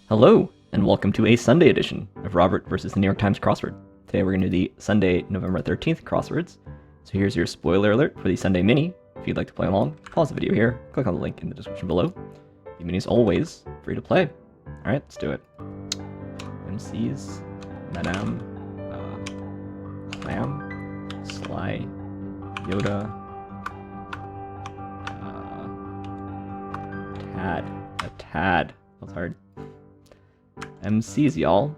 Hello, and welcome to a Sunday edition of Robert versus the New York Times Crossword. Today we're going to do the Sunday, November 13th crosswords. So here's your spoiler alert for the Sunday mini. If you'd like to play along, pause the video here, click on the link in the description below. The mini is always free to play. Alright, let's do it. MCs, Madame, Clam, Sly, Yoda, Tad. That's hard. MCs, y'all.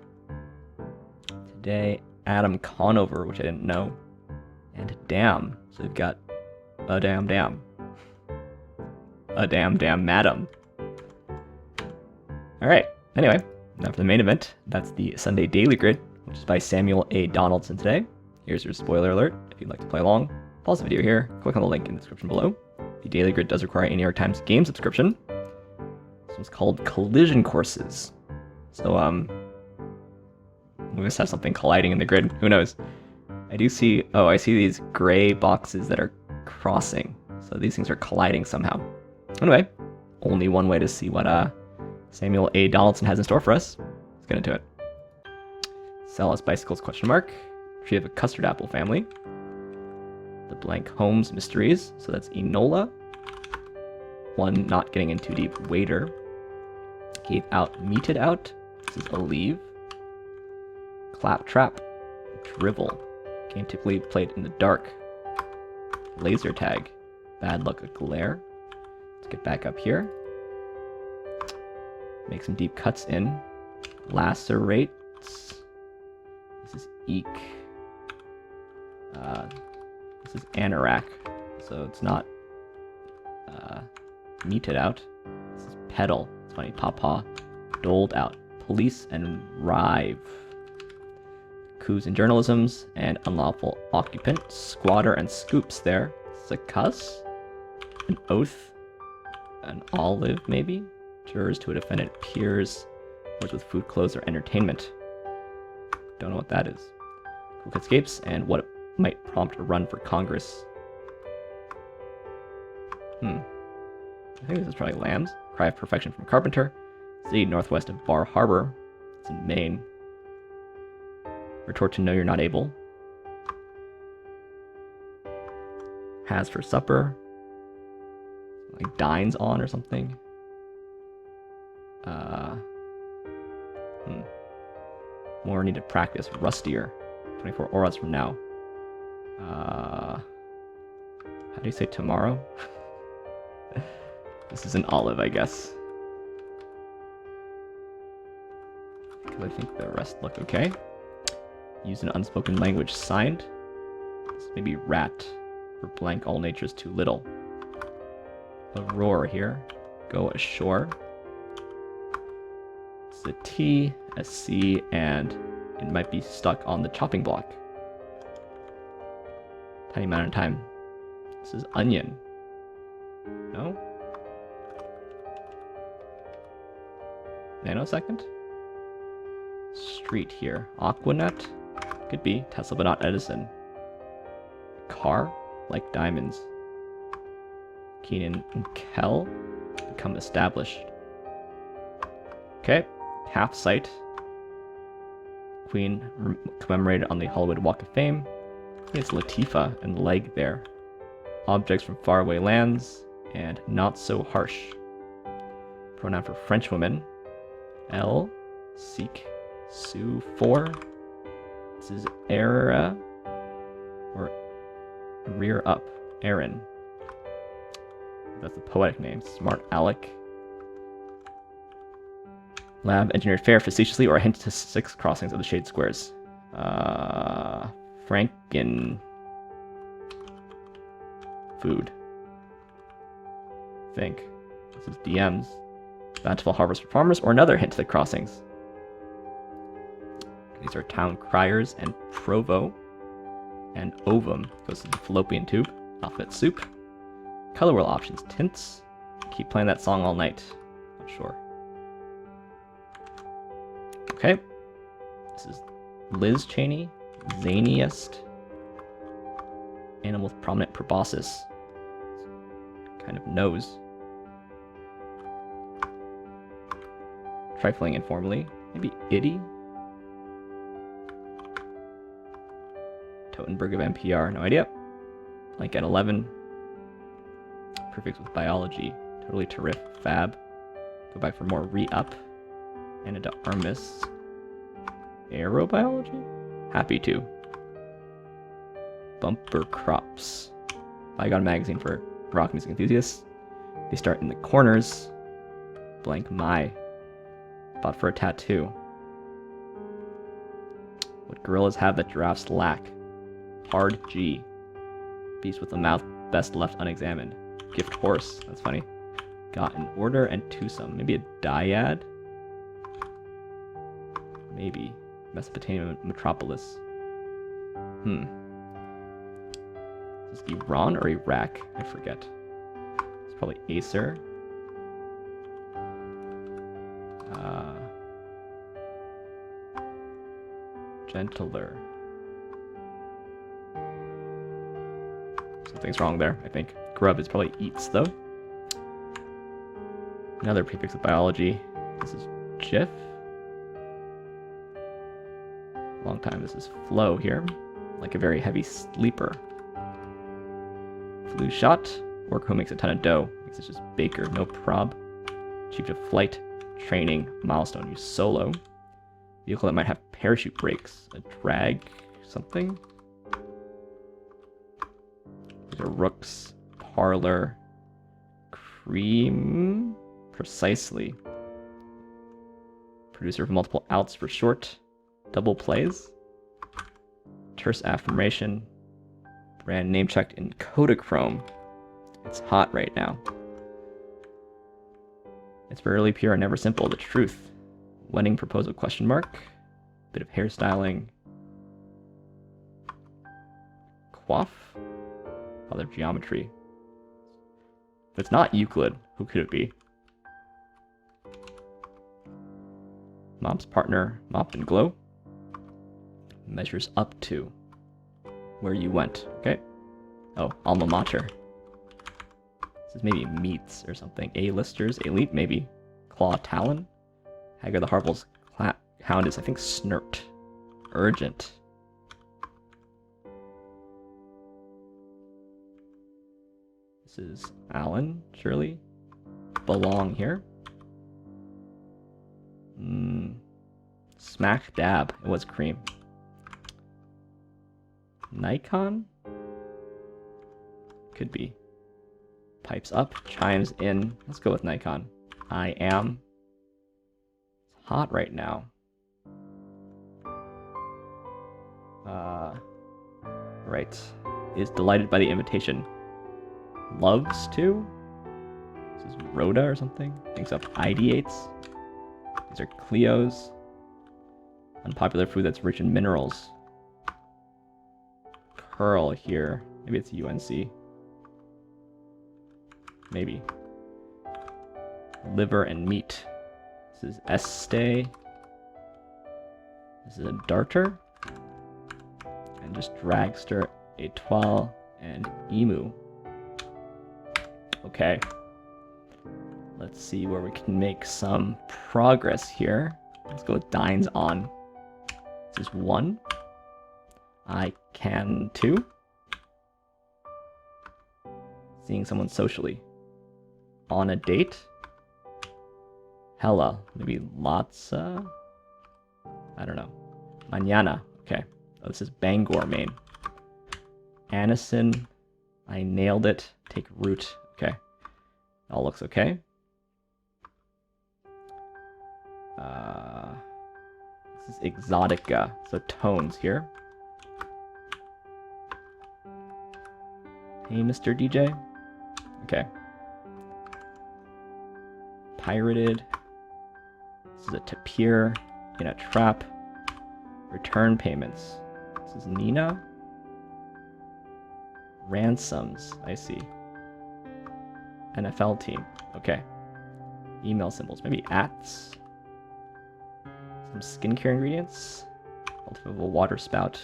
Today, Adam Conover, which I didn't know, and Damn. So we've got a damn, a damn, madam. Alright, anyway, now for the main event. That's the Sunday Daily Grid, which is by Samuel A. Donaldson today. Here's your spoiler alert. If you'd like to play along, pause the video here, click on the link in the description below. The Daily Grid does require a New York Times game subscription. This one's called Collision Courses. So, we must have something colliding in the grid. Who knows? I do see... Oh, I see these gray boxes that are crossing. So these things are colliding somehow. Anyway, only one way to see what Samuel A. Donaldson has in store for us. Let's get into it. Sell us bicycles, question mark. Tree of a custard apple family. The blank Holmes mysteries. So that's Enola. One not getting in too deep. Waiter. Gave out, meted out. This is Aleve. Claptrap. Drivel. Game typically played in the dark. Laser tag. Bad luck, a glare. Let's get back up here. Make some deep cuts in. Lacerates. This is Eek. This is Anorak. So it's not meted out. This is Pedal. It's funny. Pawpaw. Doled out. Police and Rive. Coups and journalisms, and unlawful occupant. Squatter and scoops there. It's a cuss. An oath. An olive, maybe? Jurors to a defendant. Peers. Words with food, clothes, or entertainment. Don't know what that is. Cook escapes, and what might prompt a run for Congress. I think this is probably Lambs. Cry of Perfection from Carpenter. City northwest of Bar Harbor. It's in Maine. Retort to know you're not able. Has for supper. Like dines on or something. More need to practice. Rustier. 24 auras from now. How do you say tomorrow? This is an olive, I guess. Because I think the rest look okay. Use an unspoken language signed. This may be rat. For blank, all nature's too little. A roar here. Go ashore. It's a T, a C, and it might be stuck on the chopping block. Tiny amount of time. This is onion. No? Nanosecond? Street here. AQUANET? Could be. Tesla, but not Edison. Car? Like diamonds. Keenan and Kel? Become established. Okay. Half sight. Queen commemorated on the Hollywood Walk of Fame. It's Latifah and leg there. Objects from faraway lands. And not so harsh. Pronoun for French women. Elle. Seek. Sue. For. This is Era. Or rear up. Aaron. That's the poetic name. Smart Alec. Lab engineered fair facetiously or a hint to 6 crossings of the shade squares. Franken. Food. Think. This is DMs. Bountiful harvest for farmers, or another hint to the crossings. These are town criers and provo. And ovum goes to the fallopian tube. Alphabet soup. Color wheel options. Tints. Keep playing that song all night. Not sure. Okay. This is Liz Cheney. Zaniest. Animal with prominent proboscis. Kind of nose. Trifling informally. Maybe Itty? Totenberg of NPR, no idea. Blank at 11. Prefix with biology. Totally terrific. Fab. Go back for more re-up. And into Armis. Aerobiology? Happy to. Bumper crops. Bygone magazine for rock music enthusiasts. They start in the corners. Blank my. Thought for a tattoo. What gorillas have that giraffes lack? Hard G. Beast with a mouth best left unexamined. Gift horse. That's funny. Got an order and twosome. Maybe a dyad? Maybe. Mesopotamia metropolis. Is this Iran or Iraq? I forget. It's probably Acer. Gentler. Something's wrong there, I think. Grub is probably eats, though. Another prefix of biology. This is GIF. Long time. This is flow here. Like a very heavy sleeper. Flu shot. Worker who makes a ton of dough. Makes it just baker, no prob. Chief of flight. Training. Milestone. Use solo. Vehicle that might have parachute brakes. A drag something. These are rooks. Parlor. Cream. Precisely. Producer of multiple outs for short. Double plays. Terse affirmation. Brand name checked in Kodachrome. It's hot right now. It's rarely pure and never simple. The truth. Wedding proposal question mark. Bit of hairstyling. Quaff. Other geometry. If it's not Euclid, who could it be? Mop's partner, Mop and Glow. Measures up to. Where you went, okay? Oh, alma mater. This is maybe meats or something. A-listers, elite, maybe. Claw Talon. Hagar the Harble's hound is, I think, Snert. Urgent. This is Allen, surely. Belong here. Smack dab. It was cream. Nikon? Could be. Pipes up, chimes in. Let's go with Nikon. I am. It's hot right now. Right. Is delighted by the invitation. Loves to? This is Rhoda or something? Thinks up ideates. These are Cleos. Unpopular food that's rich in minerals. Curl here. Maybe it's UNC. Maybe. Liver and meat. This is Este. This is a darter. And just dragster, étoile, and emu. Okay. Let's see where we can make some progress here. Let's go with dines on. This is 1. I can 2. Seeing someone socially. On a date. Hella. Maybe Lotsa? I don't know. Mañana. Okay. Oh, this is Bangor, Maine. Anison. I nailed it. Take root. Okay. All looks okay. This is Exotica. So tones here. Hey, Mr. DJ. Okay. Pirated. This is a tapir in a trap. Return payments. This is Nina. Ransoms. I see. NFL team. Okay. Email symbols. Maybe ats. Some skincare ingredients. Ultimate of a water spout.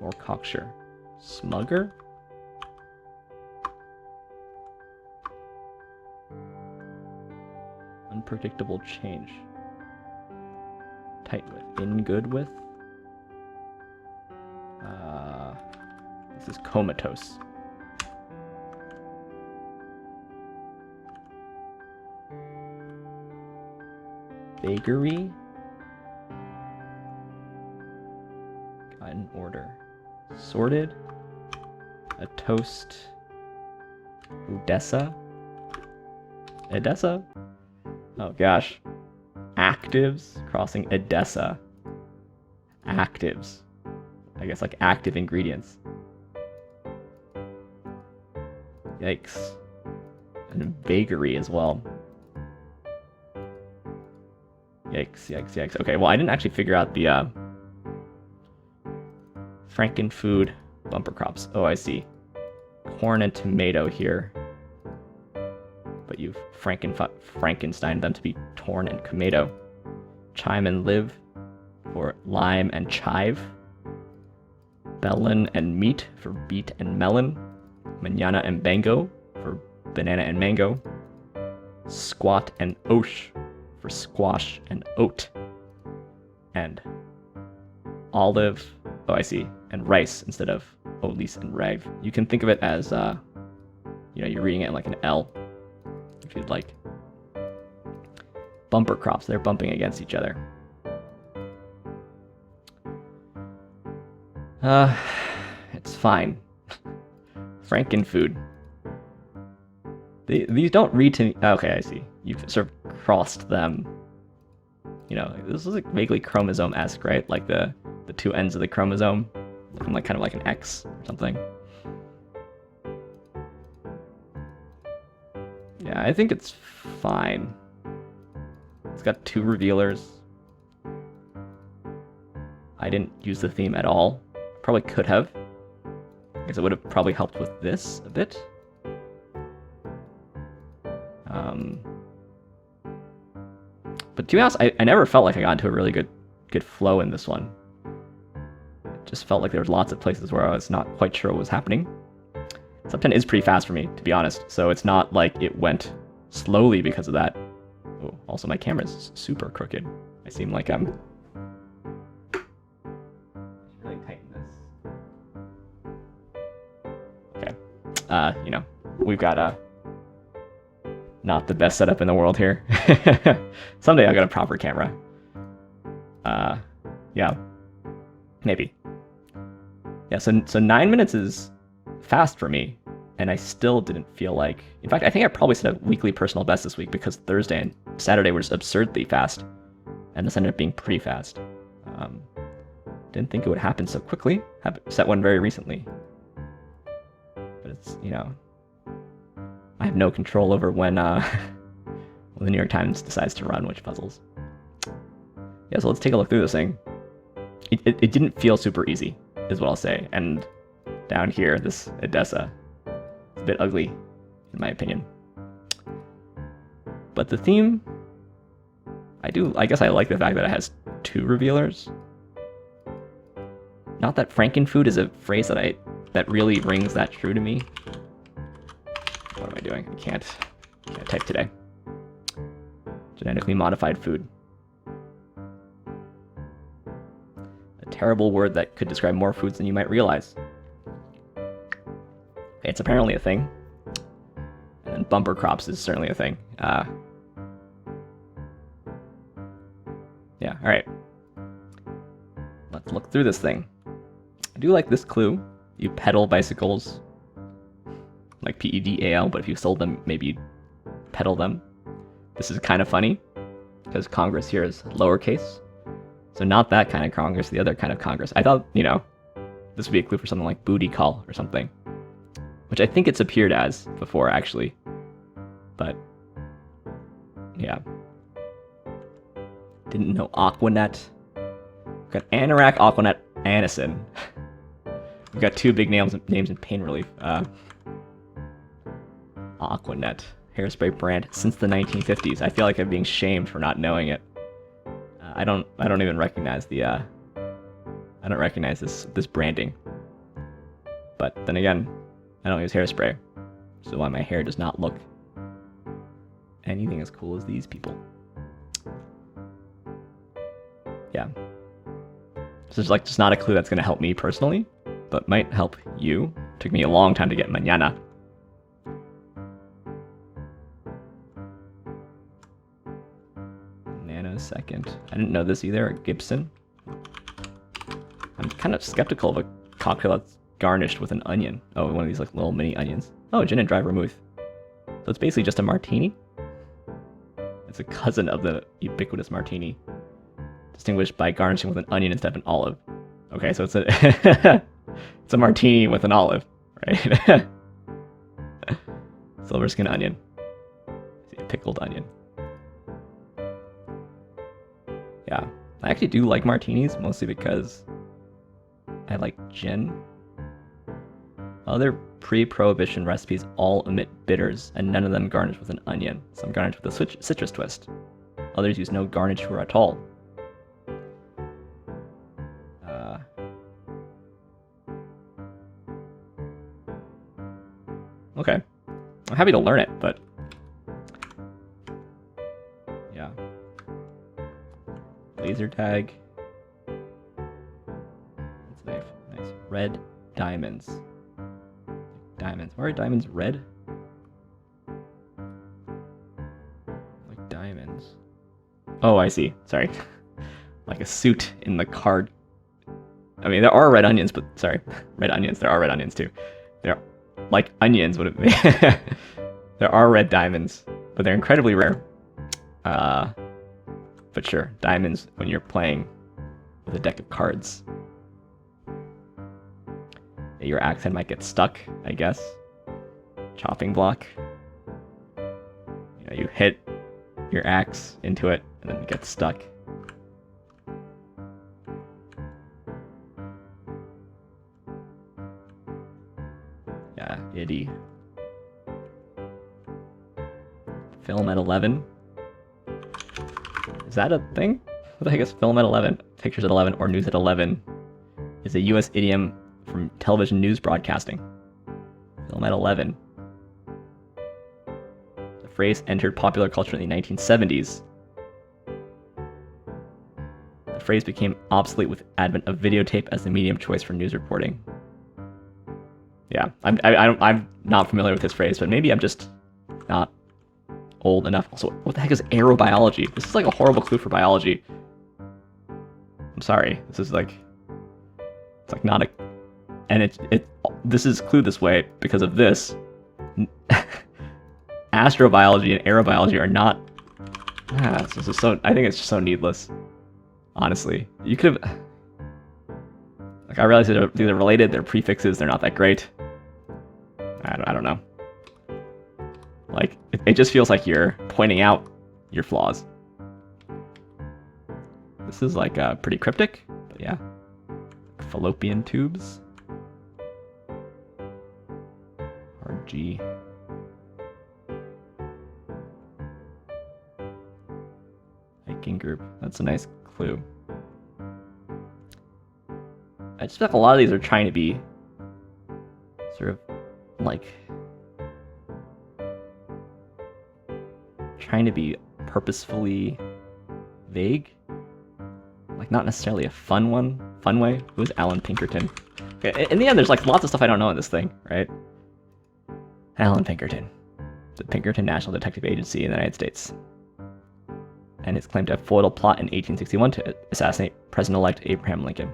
More cocksure. Smugger. Unpredictable change. Tight with. In good with. This is comatose. Bakery. Got in order. Sorted. A toast. EDESSA. EDESSA? Oh gosh. Actives. Crossing EDESSA. Actives. I guess like active ingredients. Yikes. And bakery as well. Yikes, yikes, yikes. Okay, well I didn't actually figure out the Frankenfood bumper crops. Oh, I see. Corn and tomato here. But you've Frankenstein them to be torn and tomato. Chime and live for lime and chive. Bellin and meat for beet and melon. Manana and bango for banana and mango. Squat and osh for squash and oat. And olive, oh I see, and rice instead of olis and rag. You can think of it as, you're reading it like an L, if you'd like. Bumper crops, they're bumping against each other. It's fine. Frankenfood. These don't read to me. Okay, I see. You've sort of crossed them. This is like vaguely chromosome-esque, right? Like the two ends of the chromosome, looking like kind of like an X or something. Yeah, I think it's fine. It's got 2 revealers. I didn't use the theme at all. Probably could have. Because it would have probably helped with this a bit. But to be honest, I never felt like I got into a really good flow in this one. It just felt like there was lots of places where I was not quite sure what was happening. Sub 10 is pretty fast for me, to be honest, so it's not like it went slowly because of that. Oh, also my camera's super crooked. I seem like I'm... really tighten this. Okay. We've got not the best setup in the world here. Someday I'll get a proper camera. Yeah. Maybe. Yeah, so 9 minutes is fast for me, and I still didn't feel like... In fact, I think I probably set a weekly personal best this week because Thursday and Saturday were just absurdly fast, and this ended up being pretty fast. Didn't think it would happen so quickly. Have set one very recently. But it's, I have no control over when the New York Times decides to run which puzzles. Yeah, so let's take a look through this thing. It didn't feel super easy, is what I'll say. And down here, this EDESSA, it's a bit ugly, in my opinion. But the theme, I guess I like the fact that it has 2 revealers. Not that Frankenfood is a phrase that really rings that true to me. What am I doing? I can't type today. Genetically modified food. A terrible word that could describe more foods than you might realize. Okay, it's apparently a thing. And then bumper crops is certainly a thing. Yeah, alright. Let's look through this thing. I do like this clue. You pedal bicycles. Like P-E-D-A-L, but if you sold them, maybe you'd pedal them. This is kind of funny, because Congress here is lowercase. So not that kind of Congress, the other kind of Congress. I thought, this would be a clue for something like booty call or something. Which I think it's appeared as before, actually. But, yeah. Didn't know AQUANET. We've got Anorak, AQUANET, Anison. We've got 2 big names in pain relief. AQUANET, hairspray brand since the 1950s. I feel like I'm being shamed for not knowing it. I don't even recognize the I don't recognize this branding. But then again, I don't use hairspray, so why my hair does not look anything as cool as these people. Yeah. This is like just not a clue that's going to help me personally, but might help you. Took me a long time to get mañana. Nanosecond. I didn't know this either. GIBSON. I'm kind of skeptical of a cocktail that's garnished with an onion. Oh, one of these like little mini onions. Oh, gin and dry vermouth. So it's basically just a martini. It's a cousin of the ubiquitous martini, distinguished by garnishing with an onion instead of an olive. Okay, so it's a it's a martini with an olive, right? Silver skin onion. Pickled onion. Yeah, I actually do like martinis, mostly because I like gin. Other pre-prohibition recipes all omit bitters, and none of them garnish with an onion. Some garnish with a citrus twist. Others use no garniture at all. Okay. I'm happy to learn it, but... yeah. Laser tag. That's nice. Red diamonds. Diamonds. Why are diamonds red? Like diamonds. Oh, I see. Sorry. Like a suit in the card. I mean, there are red onions, but sorry. Red onions. There are red onions too. They're like onions would it be? There are red diamonds, but they're incredibly rare. But sure, diamonds when you're playing with a deck of cards. Your axe head might get stuck, I guess. Chopping block. You know, you hit your axe into it and then it gets stuck. Yeah, itty. Film at 11. Is that a thing? What the heck is film at 11? Pictures at 11 or news at 11 is a US idiom from television news broadcasting. Film at 11. The phrase entered popular culture in the 1970s. The phrase became obsolete with advent of videotape as the medium choice for news reporting. Yeah, I'm not familiar with this phrase, but maybe I'm just not old enough. Also, what the heck is aerobiology? This is like a horrible clue for biology. I'm sorry. This is like, it's like not a, and this is clued this way because of this. Astrobiology and aerobiology are not. This is so. I think it's just so needless. Honestly, you could have. Like, I realize these are related. They're prefixes. They're not that great. I don't know. Like, it just feels like you're pointing out your flaws. This is like pretty cryptic, but yeah. Fallopian tubes. RG. Hiking group. That's a nice clue. I just feel like a lot of these are trying to be sort of like trying to be purposefully vague. Like not necessarily a fun way. Who's ALLAN Pinkerton? Okay, in the end there's like lots of stuff I don't know in this thing, right? ALLAN Pinkerton. The Pinkerton National Detective Agency in the United States. And it's claimed to have foiled a plot in 1861 to assassinate President-elect Abraham Lincoln.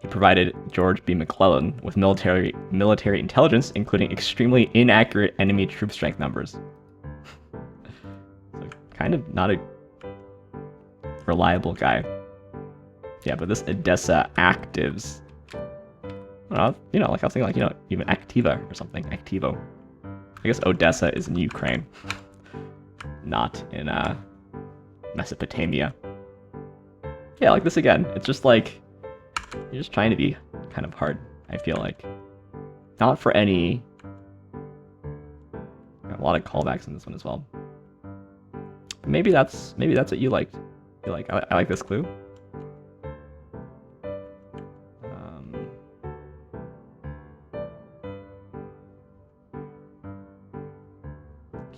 He provided George B. McClellan with military intelligence, including extremely inaccurate enemy troop strength numbers. So kind of not a reliable guy. Yeah, but this EDESSA actives. I don't know, you know, like I was thinking, like, you know, even Activa or something. Activo. I guess Odessa is in Ukraine, not in Mesopotamia. Yeah, like this again. It's just like you're just trying to be kind of hard. I feel like not for any. A lot of callbacks in this one as well. But maybe that's what you liked. You like I like this clue.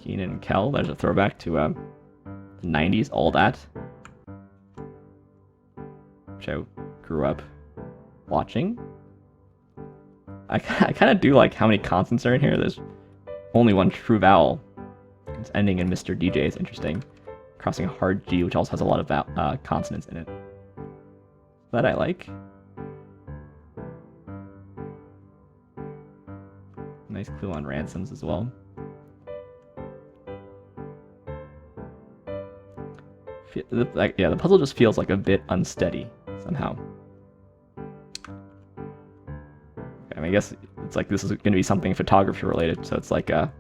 Keenan and Kel. There's a throwback to 90s, all that. Which I grew up watching. I kind of do like how many consonants are in here. There's only one true vowel. It's ending in Mr. DJ is interesting. Crossing a hard G, which also has a lot of consonants in it. That I like. Nice clue on ransoms as well. Yeah, the puzzle just feels like a bit unsteady somehow. I mean, I guess it's like this is going to be something photography related, so it's like a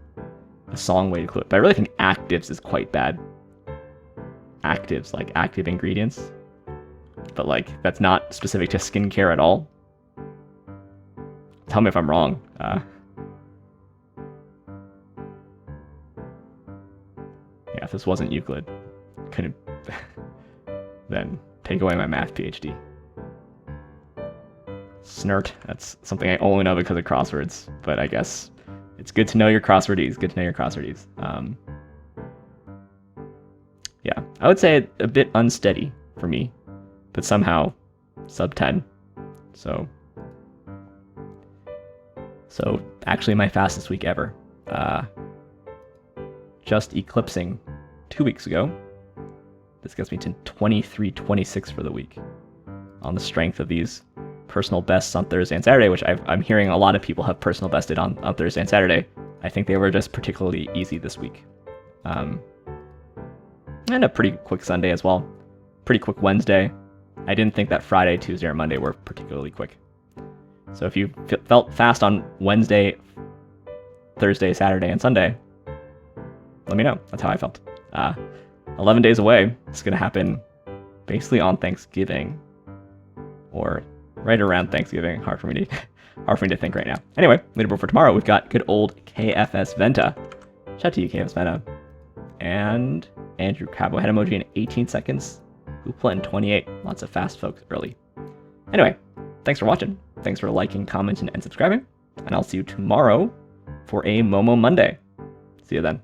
song way to clue it. But I really think actives is quite bad. Actives, like active ingredients. But like, that's not specific to skincare at all. Tell me if I'm wrong. Yeah, if this wasn't Euclid, couldn't then take away my math PhD. Snert, that's something I only know because of crosswords, but I guess it's good to know your crosswordies. Good to know your crosswordies. Yeah, I would say a bit unsteady for me, but somehow sub 10. So actually my fastest week ever. Just eclipsing 2 weeks ago. This gets me to 23:26 for the week on the strength of these personal bests on Thursday and Saturday, which I'm hearing a lot of people have personal bested on Thursday and Saturday. I think they were just particularly easy this week. And a pretty quick Sunday as well. Pretty quick Wednesday. I didn't think that Friday, Tuesday, or Monday were particularly quick. So if you felt fast on Wednesday, Thursday, Saturday, and Sunday, let me know. That's how I felt. 11 days away. It's going to happen basically on Thanksgiving or right around Thanksgiving. Hard for me to think right now. Anyway, leaderboard for tomorrow, we've got good old KFS Venta. Shout out to you, KFS Venta. And Andrew Cabo head emoji in 18 seconds. Hoopla in 28. Lots of fast folks early. Anyway, thanks for watching. Thanks for liking, commenting, and subscribing. And I'll see you tomorrow for a Momo Monday. See you then.